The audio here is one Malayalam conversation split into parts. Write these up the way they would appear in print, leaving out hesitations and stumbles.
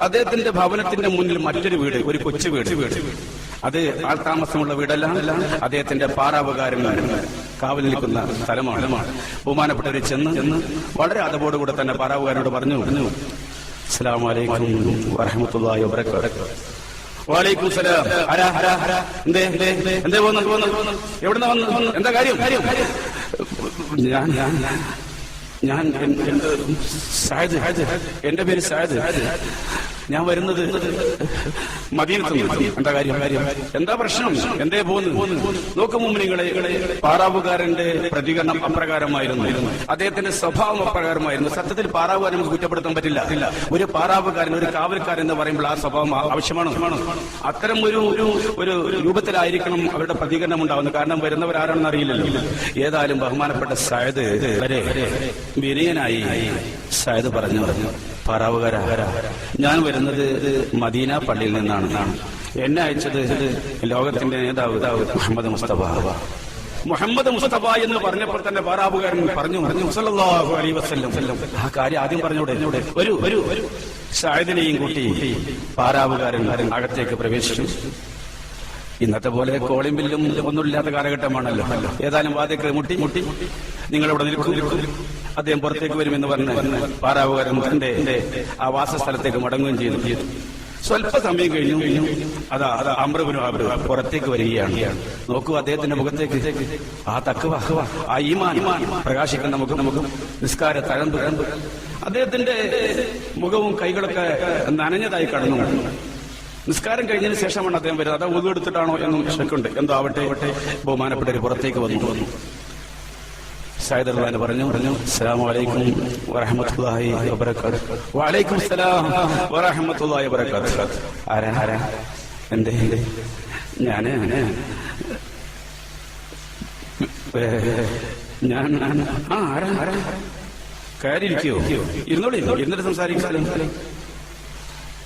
അദ്ദേഹത്തിന്റെ ഭവനത്തിന്റെ മുന്നിൽ മറ്റൊരു വീട്, ഒരു കൊച്ചു വീട്. അത് ആൾതാമസമുള്ള വീടല്ല, അദ്ദേഹത്തിന്റെ പാറാവുകാരൻ കാവൽ നിൽക്കുന്ന സ്ഥലമാണ്. ബഹുമാനപ്പെട്ടവർ ചെന്ന് വളരെ അതവോടുകൂടെ തന്നെ പാറാവുകാരനോട് പറഞ്ഞു, അസ്സലാമു അലൈക്കും വറഹ്മത്തുള്ളാഹി വബറകാതുഹു. വഅലൈക്കും സലാം. എന്തേ പോകുന്നു? എവിടുന്ന വന്നു? എന്താ കാര്യം? ഞാൻ എന്റെ പേര് സായദ്. ഞാൻ വരുന്നത് മദീനത്ത്. എന്താ കാര്യം? എന്താ പ്രശ്നം? എന്തേ പോകുന്നു? നോക്കും മുമ്പിനിങ്ങളെ, പാറാവുകാരന്റെ പ്രതികരണം അപ്രകാരമായിരുന്നു, അദ്ദേഹത്തിന്റെ സ്വഭാവം അപ്രകാരമായിരുന്നു. സത്യത്തിൽ പാറാവുകാരൻ നമുക്ക് കുറ്റപ്പെടുത്താൻ പറ്റില്ല. ഒരു പാറാവുകാരൻ, ഒരു കാവൽക്കാരൻ എന്ന് പറയുമ്പോൾ ആ സ്വഭാവം ആവശ്യമാണ്. അത്തരം ഒരു രൂപത്തിലായിരിക്കണം അവരുടെ പ്രതികരണം ഉണ്ടാവുന്നത്. കാരണം വരുന്നവരാരാണെന്ന് അറിയില്ലല്ലോ. ഏതായാലും ബഹുമാനപ്പെട്ട സായദ് വരെ വിനയനായി സായദ് പറഞ്ഞു, പാറാവുകാരാ, ഞാൻ വരുന്നത് മദീന പള്ളിയിൽ നിന്നാണ്. എന്നെ അയച്ചത് ലോകത്തിന്റെ നേതാവ് മുഹമ്മദ് മുസ്തഫ എന്ന് പറഞ്ഞപ്പോൾ തന്നെ പാറാവുകാരൻ പറഞ്ഞു സല്ലല്ലാഹു അലൈഹി വസല്ലം. ആ കാര്യം ആദ്യം പറഞ്ഞൂടെ? ഒരു സായദിനെയും കൂട്ടി പാറാവുകാരൻ അകത്തേക്ക് പ്രവേശിച്ചു. ഇന്നത്തെ പോലെ കോളിംഗ് ബില്ലും ഒന്നുമില്ലാത്ത കാലഘട്ടമാണല്ലോ. ഏതായാലും വാതിൽക്ക് മുട്ടി നിങ്ങളിവിടെ നിൽക്കും, അദ്ദേഹം പുറത്തേക്ക് വരുമെന്ന് പറഞ്ഞ് പാറാവുകാരൻ തന്റെ ആ വാസസ്ഥലത്തേക്ക് മടങ്ങുകയും ചെയ്തു. സ്വല്പ സമയം കഴിഞ്ഞു അതാ അംർ ഇബ്നു ആബിർ പുറത്തേക്ക് വരികയാണ്. നോക്കൂ, അദ്ദേഹത്തിന്റെ മുഖത്തേക്ക് ആ തഖ്വ, ആ ഈമാൻ പ്രകാശിക്കുന്ന മുഖം, നിസ്കാര തഴമ്പ്, അദ്ദേഹത്തിന്റെ മുഖവും കൈകളൊക്കെ നനഞ്ഞതായി കടന്നു. നിസ്കാരം കഴിഞ്ഞതിന് ശേഷമാണ് അദ്ദേഹം വരുന്നത്. അത് വുളു എടുത്തിട്ടാണോ എന്നും ശക്കുണ്ട്. എന്തോ ആവട്ടെ, ബഹുമാനപ്പെട്ടവർ പുറത്തേക്ക് വന്നു. സായിദ് റളിയല്ലാഹു പറഞ്ഞു, അസ്സലാമു അലൈക്കും വറഹ്മത്തുള്ളാഹി വബറകാതുഹു. വഅലൈക്കും സലാം വറഹ്മത്തുള്ളാഹി വബറകാതുഹു. ആരാ? എന്തേ? ഞാൻ ആരാ? കയറിയിരിക്കോ? ഇരുന്നോളി, ഇരുന്നിട്ട് സംസാരിക്കാലോ.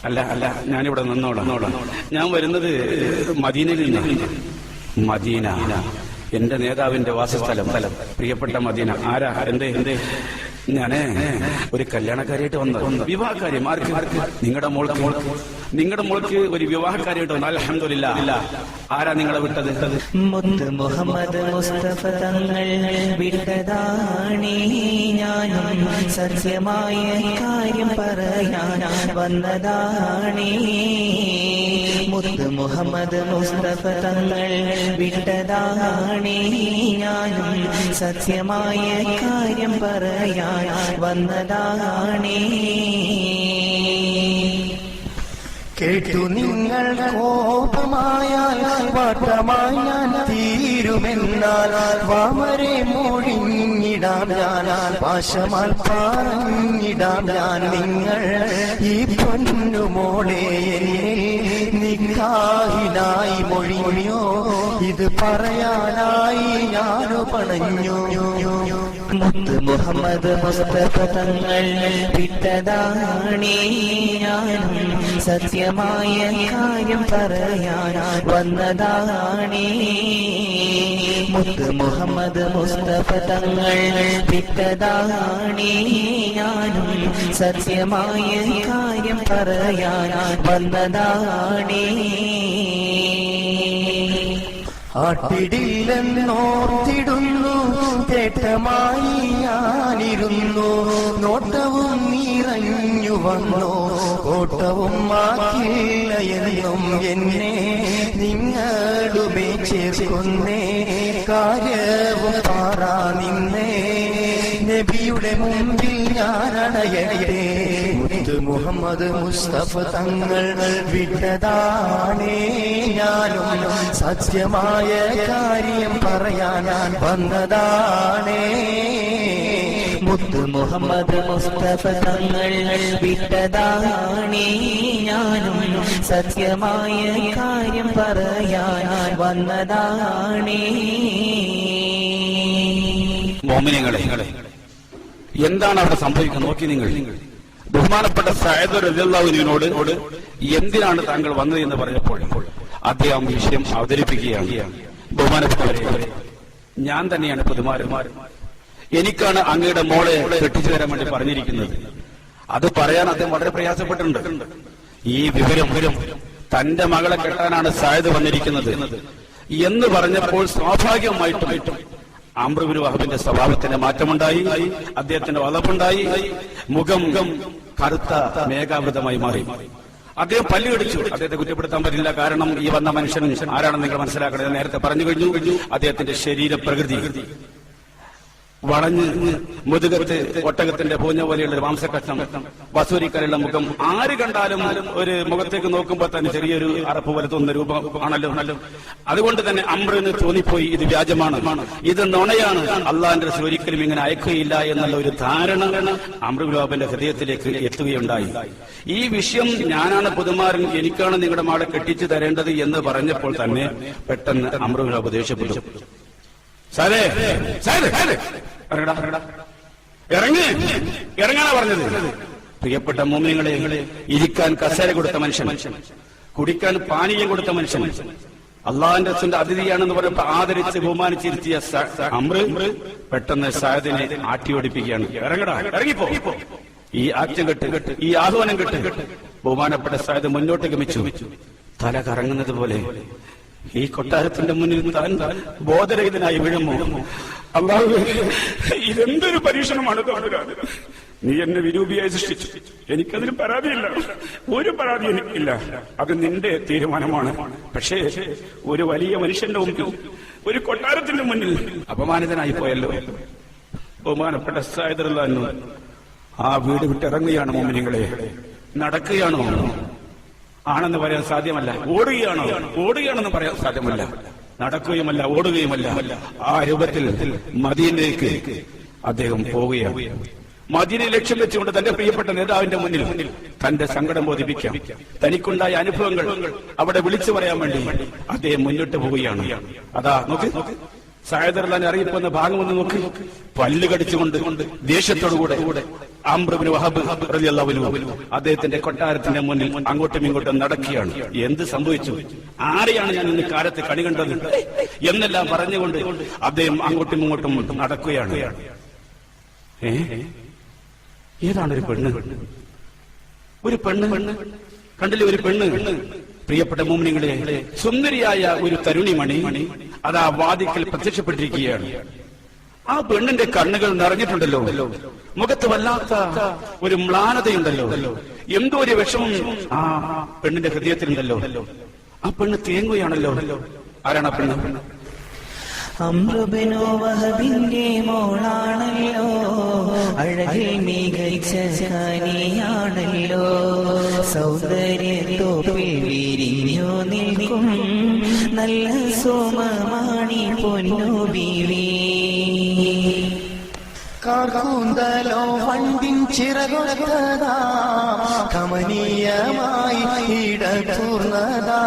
അല്ല, ഞാനിവിടെ നിന്നോളാം. ഞാൻ വരുന്നത് മദീനയിൽ നിന്നാണ്. മദീന എന്റെ നേതാവിന്റെ വാസസ്ഥലം, പ്രിയപ്പെട്ട മദീന. ആരാ? എന്തേ? ഞാന് ഒരു കല്യാണക്കാരിയായിട്ട് വന്നത്, വിവാഹക്കാര്യം. ആർക്ക്? നിങ്ങളുടെ മോൾക്ക് ഒരു വിവാഹക്കാരിയായിട്ട് വന്നു. അൽഹംദുലില്ലാ. ആരാ നിങ്ങളെ വിട്ടത്? മുത്ത് മുഹമ്മദ് മുസ്തഫ തങ്ങൾ വിട്ടതാണേ, ഞാനും സത്യമായ കാര്യം പറയാൻ വന്നതാണേ. മുത്ത് മുഹമ്മദ് മുസ്തഫ തങ്ങൾ വിട്ടതാണേ, ഞാനും സത്യമായ കാര്യം പറയാൻ വന്നതാണേ. കേട്ടു നിങ്ങൾ കോപമായാൽ വട്ടമായി ഞാൻ തീരുമെന്നാൽ വാമരെ മൊഴിഞ്ഞിടാം ഞാൻ, പാശമാൽ പറഞ്ഞിടാം ഞാൻ. നിങ്ങൾ ഈ പൊന്നുമോളെ എന്നിൽ നിക്കാഹിനായി മൊഴിഞ്ഞോ, ഇത് പറയാനായി ഞാനു പണഞ്ഞു. മുത്ത് മുഹമ്മദ് മുസ്തഫ തങ്ങൾ വിട്ടതാണേ, ഞാനും സത്യമായ കാര്യം പറയാൻ വന്നതാണേ. മുത്ത് മുഹമ്മദ് മുസ്തഫ തങ്ങൾ വിട്ടതാണേ, ഞാനും സത്യമായ കാര്യം പറയാൻ വന്നതാണേ. ആട്ടിടില്ലെന്നോർത്തിടുന്നു, തേട്ടമായി ഞാനിരുന്നു. നോട്ടവും നിറഞ്ഞു വന്നു, കോട്ടവും മാറ്റില്ല എന്നും എന്നെ നിങ്ങളുമേ ചേർക്കുന്നേ. കാര്യവും പാറാ നിന്നേ, നബിയുടെ മുമ്പിൽ ഞാനണയട്ടെ. മുത്ത് മുഹമ്മദ് മുസ്തഫ തങ്ങൾ വിട്ടതാണേ, ഞാനും സത്യമായ കാര്യം പറയാൻ വന്നതാണേ. മുത്ത് മുഹമ്മദ് മുസ്തഫ തങ്ങൾ വിട്ടതാണേ, ഞാനും സത്യമായ കാര്യം പറയാൻ വന്നതാണേ. മോമിനങ്ങളെ, എന്താണ് അവിടെ സംഭവിക്കുന്നത് നോക്കി നിങ്ങൾ. ബഹുമാനപ്പെട്ട സഅദ് റളിയല്ലാഹു അൻഹുവിനോട് എന്തിനാണ് താങ്കൾ വന്നത് എന്ന് പറഞ്ഞപ്പോൾ അദ്ദേഹം വിഷയം അവതരിപ്പിക്കുകയാണ്. ബഹുമാനപ്പെട്ടവരെ, ഞാൻ തന്നെയാണ് പുതുമാരന്മാർ. എനിക്കാണ് അങ്ങയുടെ മോളെ കെട്ടിച്ചു തരാൻ വേണ്ടി പറഞ്ഞിരിക്കുന്നത്. അത് പറയാൻ അദ്ദേഹം വളരെ പ്രയാസപ്പെട്ടിട്ടുണ്ട്. ഈ വിവരം തന്റെ മകളെ കെട്ടാനാണ് സായദ് വന്നിരിക്കുന്നത് എന്ന് പറഞ്ഞപ്പോൾ സ്വാഭാവികമായിട്ടും അംർ ഇബ്നു വഹബിന്റെ സ്വഭാവത്തിന്റെ മാറ്റമുണ്ടായി. അദ്ദേഹത്തിന്റെ വളപ്പുണ്ടായി. മുഖം കറുത്ത മേഘാവൃതമായി മാറി. അദ്ദേഹം പല്ലു കടിച്ചു. അദ്ദേഹത്തെ കുറ്റപ്പെടുത്താൻ പറ്റില്ല. കാരണം ഈ വന്ന മനുഷ്യൻ ആരാണെന്ന് നിങ്ങൾ മനസ്സിലാക്കണത് നേരത്തെ പറഞ്ഞു കഴിഞ്ഞു. അദ്ദേഹത്തിന്റെ ശരീരപ്രകൃതി വളഞ്ഞ് മുതുകത്ത് ഒട്ടകത്തിന്റെ പൂഞ്ഞ പോലെയുള്ള ഒരു മാംസക്കഷ്ണം, വസൂരിക്കലുള്ള മുഖം. ആര് കണ്ടാലും ഒരു മുഖത്തേക്ക് നോക്കുമ്പോൾ തന്നെ ചെറിയൊരു അറപ്പ് പോലെ തോന്നുന്ന രൂപം ആണല്ലോ. അതുകൊണ്ട് തന്നെ അംറിന് തോന്നിപ്പോയി ഇത് വ്യാജമാണ്, ഇത് നുണയാണ്, അള്ളാന്റെ റസൂൽ ഒരിക്കലും ഇങ്ങനെ അയക്കുകയില്ല എന്നുള്ള ഒരു ധാരണ അംർ ഇബ്നു വഹബിന്റെ ഹൃദയത്തിലേക്ക് എത്തുകയുണ്ടായി. ഈ വിഷയം ഞാനാണ് പുതുമാരൻ, എനിക്കാണ് നിങ്ങളുടെ മകളെ കെട്ടിച്ചു തരേണ്ടത് എന്ന് പറഞ്ഞപ്പോൾ തന്നെ പെട്ടെന്ന് അംർ ഇബ്നു വഹബ് ദേഷ്യപ്പെട്ടു. ഇറങ്ങാനാ പറഞ്ഞത്. പ്രിയപ്പെട്ട മുഅ്മിനീങ്ങളെ, ഇരിക്കാൻ കസേര കൊടുത്ത മനുഷ്യൻ, കുടിക്കാൻ പാനീയം കൊടുത്ത മനുഷ്യൻ, അള്ളാഹുവിന്റെ റസൂലിന്റെ അതിഥിയാണെന്ന് പറഞ്ഞപ്പോൾ ആദരിച്ച് ബഹുമാനിച്ചിരുത്തിയ അംർ പെട്ടെന്ന് സായദിനെ ആട്ടിയോടിപ്പിക്കുകയാണ്. ഇറങ്ങിപ്പോ. ഈ ആറ്റം കെട്ട്, ഈ ആഹ്വാനം കെട്ട് ബഹുമാനപ്പെട്ട സായദ് മുന്നോട്ട് ഗമിച്ചു. തല കറങ്ങുന്നത് പോലെ ഈ കൊട്ടാരത്തിന്റെ മുന്നിൽ താൻ ബോധരഹിതനായി വീഴുമോ? അല്ലാഹുവേ, ഇതെന്തൊരു പരീക്ഷണമാണ്. നീ എന്നെ വിരൂപിയായി സൃഷ്ടിച്ചു. എനിക്കതിന് പരാതിയില്ല, ഒരു പരാതി എനിക്കില്ല. അത് നിന്റെ തീരുമാനമാണ്. പക്ഷേ ഒരു വലിയ മനുഷ്യന്റെ മുമ്പിൽ, ഒരു കൊട്ടാരത്തിന്റെ മുന്നിൽ അപമാനിതനായി പോയല്ലോ. ബഹുമാനപ്പെട്ട സയ്യിദ് റളിയല്ലാഹു അൻഹു ആ വീട് വിട്ടിറങ്ങുകയാണ്. മുഅ്മിനീങ്ങളെ, നടക്കുകയാണോ? ആണെന്ന് പറയാൻ സാധ്യമല്ല. ഓടുകയാണെന്ന് പറയാൻ സാധ്യമല്ല. നടക്കുകയുമല്ല, ഓടുകയുമല്ല. ആ രൂപത്തിൽ മദീനയിലേക്ക് അദ്ദേഹം പോവുകയാണ്. മദീനയെ ലക്ഷ്യം വെച്ചുകൊണ്ട് തന്റെ പ്രിയപ്പെട്ട നേതാവിന്റെ മുന്നിൽ തന്റെ സങ്കടം ബോധിപ്പിക്കാം, തനിക്കുണ്ടായ അനുഭവങ്ങൾ അവിടെ വിളിച്ചു പറയാൻ വേണ്ടി അദ്ദേഹം മുന്നോട്ട് പോവുകയാണ്. അതാ നോക്ക്, സയ്യിദ് റളിയല്ലാഹു അൻഹു അറിയിപ്പുന്ന ഭാഗമൊന്ന് നോക്ക്. പല്ല് കടിച്ചുകൊണ്ട് ദേഷ്യത്തോടുകൂടെ അംർ ഇബ്നു വഹബ് റളിയല്ലാഹു അൻഹു അദ്ദേഹത്തിന്റെ കൊട്ടാരത്തിന്റെ മുന്നിൽ അങ്ങോട്ടും ഇങ്ങോട്ടും നടക്കുകയാണ്. എന്ത് സംഭവിച്ചു? ആരെയാണ് ഞാൻ ഇന്ന് കാലത്ത് കണി കണ്ടത് എന്നെല്ലാം പറഞ്ഞുകൊണ്ട് അദ്ദേഹം അങ്ങോട്ടും ഇങ്ങോട്ടും നടക്കുകയാണ്. ഏതാണ് ഒരു പെണ്ണ് കണ്ടില്ലേ? ഒരു പെണ്ണ്. പ്രിയപ്പെട്ട മുഅ്മിനീങ്ങളെ, സുന്ദരിയായ ഒരു തരുണിമണി അതാ വാതിക്കൽ പ്രത്യക്ഷപ്പെട്ടിരിക്കുകയാണ്. ആ പെണ്ണിന്റെ കണ്ണുകൾ നിറഞ്ഞിട്ടുണ്ടല്ലോ, മുഖത്ത് വല്ലാത്ത ഒരു മ്ലാനതയുണ്ടല്ലോ, എന്തോ ഒരു വിഷമം ആ പെണ്ണിന്റെ ഹൃദയത്തിലുണ്ടല്ലോ. ആ പെണ്ണ് തേങ്ങുകയാണല്ലോ. ആരാണ് ആ പെണ്ണ്? അംർ ഇബ്നു വഹബിന്റെ മോളാണല്ലോ, അഴകിൽ മികച്ച കനിയാണല്ലോ, സൗന്ദര്യത്തോപ്പിൽ വിരിഞ്ഞു നിൽക്കും നല്ല സോമമാണി പൊന്നു ബീവി. കാർക്കൂന്തലോ വണ്ടിൻ ചിറകൊത്തതാ, കമനീയമായി ഇടതൂർന്നതാ,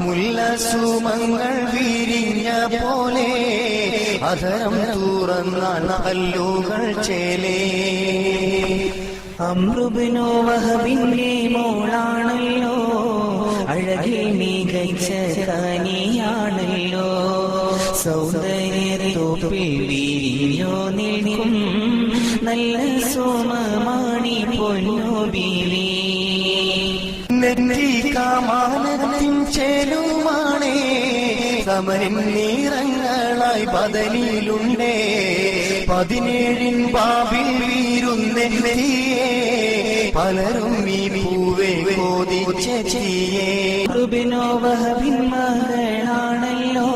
മുല്ലസുമങ്ങൾ വിരിഞ്ഞ പോലെ അധരം തുറന്നാൽ കല്ലുകൾ ചേലേ. അംർ ഇബ്നു വഹബിന്റെ മോളാണല്ലോ, അഴകിൽ മികച്ച കനിയാണല്ലോ, സൗന്ദര്യത്തോപ്പിൽ വിരിഞ്ഞു നിൽക്കും നല്ല സോമമാണി പൊന്നു ബീവി. നെറ്റി കാമാനത്തിൻ ചേലുമാണേ, സമരിൻ നിറങ്ങളായി ബദലിലുണ്ടേ, 17 ബാബിൽ വീരുന്നെത്തിയേ, പലരും ഈ പൂവേ കോതിച്ച ചെയ്യേ. ഇബ്നു വഹബിൻ മകളാണല്ലോ,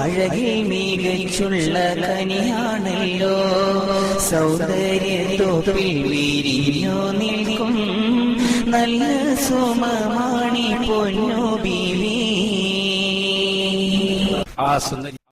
അഴകിൽ മികച്ചുള്ള കനിയാണല്ലോ, സൗന്ദര്യത്തോപ്പിൽ വിരിഞ്ഞു നിൽക്കും നല്ല സോമമാണി പൊന്നു ബീവി. ആ സുന്ദരി